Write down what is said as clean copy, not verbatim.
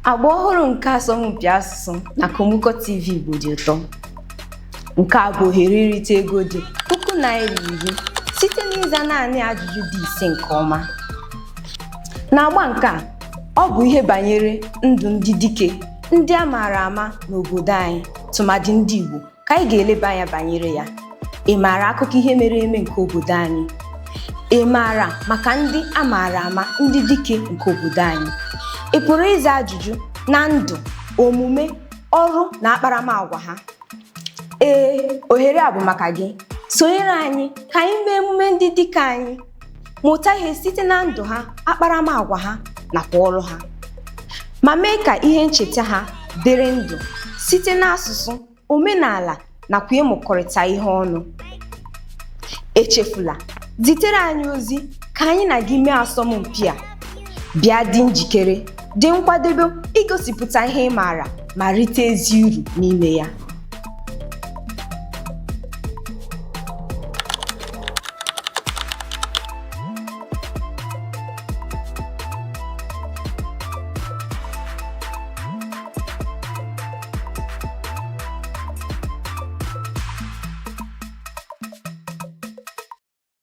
Agba ọhụrụ nke asọmpi asụsụ na komukotv Igbo dị ụtọ. Nke a bụ ohere irite ego dị N1,000 site n'ịza naanị ajụjụ dị 5 nke ọma. N'agba nke a, ọ bụ ihe banyere ndụ ndị dike ndị a maara ama n'obodo anyị, tụmadị ndị Igbo, ka anyị ga-eleba anya banyere ya. Ị maara akụkọ ihe mere eme nke obodo anyị? Ị maara maka ndị a maara ama ndị dike nke obodo anyị? Ị pụrụ ịza ajụjụ na ndụ, omume, ọrụ na akparamagwa ha. Ohere a bụ maka gị. Sonyere anyị ka anyị mee emume ndị dike anyị, mụta ihe site na ndụ ha, akparamagwa ha nakwa ọrụ ha, ma mee ka ihe ncheta ha dịrị ndụ site n'asụsụ, omenala nakwa ịmụkọrịta ihe ọnụ. Echefula, zitere anyị ozi ka anyị na gị mee asọmpi a. Bịa dị njikere, dị nkwadebe igosipụta ihe ị maara ma rite ezi uru n'ime ya.